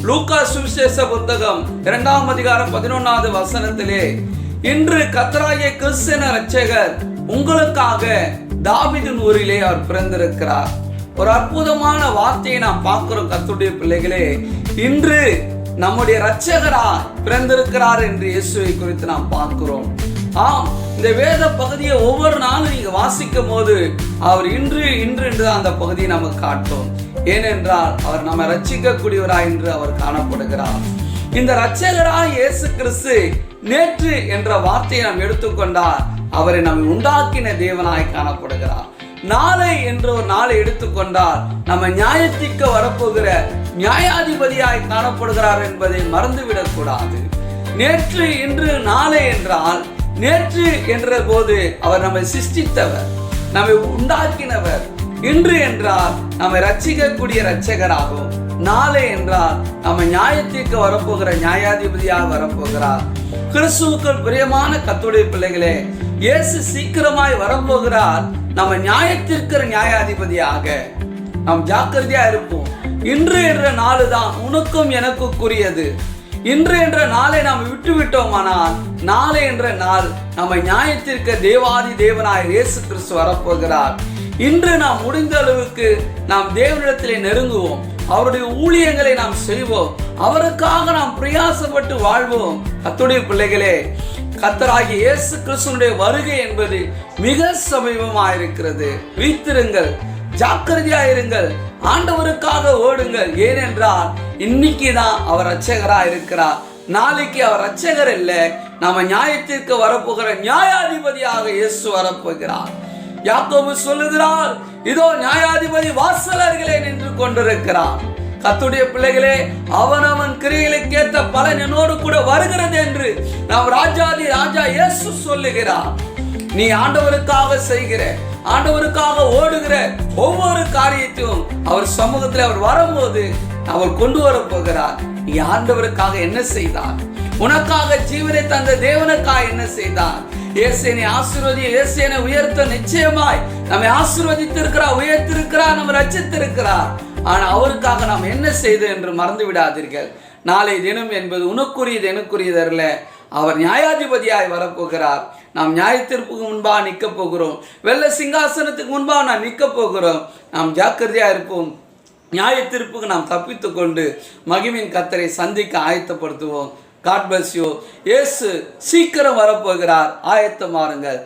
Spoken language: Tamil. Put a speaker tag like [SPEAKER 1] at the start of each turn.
[SPEAKER 1] லூக்கா சுவிசேஷ புத்தகம் 2ஆம் அதிகாரம் 11வது வசனத்திலே, இன்று கர்த்தராகிய கிறிஸ்து என்ற இரட்சகர் உங்களுக்காக தாவீதின் ஊரிலே அவர் பிறந்திருக்கிறார். ஒரு அற்புதமான வார்த்தையை நாம் பார்க்கிறோம். கர்த்தருடைய பிள்ளைகளே, இன்று நம்முடைய இரட்சகராய் பிறந்திருக்கிறார் என்று இயேசுவை குறித்து நாம் பார்க்கிறோம். ஆம், இந்த வேத பகுதியை ஒவ்வொரு நாளும் நீங்க வாசிக்கும் போது அவர் இன்று என்று அந்த பகுதியை நமக்கு காட்டும். ஏனென்றால் அவர் நம்ம ரட்சிக்கக்கூடியவராய் என்று அவர் காணப்படுகிறார். இந்த இரட்சகராய் இயேசு கிறிஸ்து நேற்று என்ற வார்த்தையை நாம் எடுத்துக்கொண்டால் அவரை நம்மை உண்டாக்கின தேவனாய் காணப்படுகிறார். நாளை என்ற ஒரு நாளை எடுத்துக்கொண்டால் நம்ம நியாயத்திற்கு வரப்போகிற நியாயாதிபதியாய் காணப்படுகிறார் என்பதை மறந்துவிடக் கூடாது. நேற்று இன்று நாளை என்றால், நேற்று என்ற போது அவர் நம்மை சிருஷ்டித்தவர், நம்மை உண்டாக்கினவர். இன்று என்றால் நம்மை ரட்சிக்கக்கூடிய இரட்சகராகும். நாளை என்றால் நம்ம நியாயத்திற்கு வரப்போகிற நியாயாதிபதியாக வரப்போகிறார். கிறிஸ்துவுக்குள் பிரியமான கர்த்தருடைய பிள்ளைகளே, இயேசு சீக்கிரமாய் வரப்போகிறார். நம்ம நியாயத்திற்கு நியாயாதிபதியாக நாம் ஜாக்கிரதையா இருப்போம். இன்று என்ற நாள் தான் உனக்கும் எனக்குரியது. இன்று என்ற நாளை நாம் விட்டுவிட்டோமானால் நாளை என்ற நாள் நம்ம நியாயத்திற்கு தேவாதி தேவனாய் இயேசு கிறிஸ்து வரப்போகிறார். இன்று நாம் முடிந்த அளவுக்கு நாம் தேவனிடத்திலே நெருங்குவோம். அவருடைய ஊழியங்களை நாம் செய்வோம். அவருக்காக நாம் பிரயாசப்பட்டு வாழ்வோம். கர்த்தருடைய பிள்ளைகளே, கர்த்தராகிய இயேசு கிறிஸ்துவினுடைய வருகை என்பது மிக சமீபமாயிருக்கிறது. வீத்திருங்கள், ஜாக்கிரதையாயிருங்கள், ஆண்டவருக்காக ஓடுங்கள். ஏனென்றால் இன்னைக்கு தான் அவர் இரட்சகரா இருக்கிறார். நாளைக்கு அவர் இரட்சகர் இல்லை, நம்ம நியாயத்திற்கு வரப்போகிற நியாயாதிபதியாக இயேசு வரப்போகிறார். யாக்கோபு சொல்லுகிறார், இதோ நியாயாதிபதி வாசலர்களே நின்று கொண்டிருக்கிறார். கர்த்தருடைய பிள்ளைகளே, அவனவன் கிரியைகளுக்கு ஏற்ற பலன் என்னோடு கூட வருகிறது என்று நாம் ராஜாதி ராஜா இயேசு சொல்லுகிறார். நீ ஆண்டவருக்காக செய்கிற, ஆண்டவருக்காக ஓடுகிற ஒவ்வொரு காரியத்தையும் அவர் சமூகத்தில் அவர் வரும்போது அவர் கொண்டு வர போகிறார். நீ ஆண்டவருக்காக என்ன செய்தார்? உனக்காக ஜீவனை தந்த தேவனுக்காக என்ன செய்தார்? இயேசுவை ஆசீர்வதி, இயேசுவை உயர்த்த நிச்சயமாய் நம்மை ஆசீர்வதித்திருக்கிறார், உயர்த்திருக்கிறார், நம்ம ரட்சித்திருக்கிறார். ஆனால் அவருக்காக நாம் என்ன செய்தோம் என்று மறந்து விடாதீர்கள். நாளை தினம் என்பது உனக்குரியது எனக்குரியதல்ல. அவர் நியாயாதிபதியாய் வரப்போகிறார். நாம் நியாயத்திற்கு முன்பாக நிற்க போகிறோம். வெள்ளை சிங்காசனத்துக்கு முன்பாக நாம் நிற்க போகிறோம். நாம் ஜாக்கிரதையா இருப்போம். நியாயத்திற்கு நாம் தப்பித்து கொண்டு மகிமையின் கர்த்தரை சந்திக்க ஆயத்தப்படுத்துவோம். God bless you. இயேசு சீக்கிரம் வரப்போகிறார். ஆயத்தமாருங்கள்.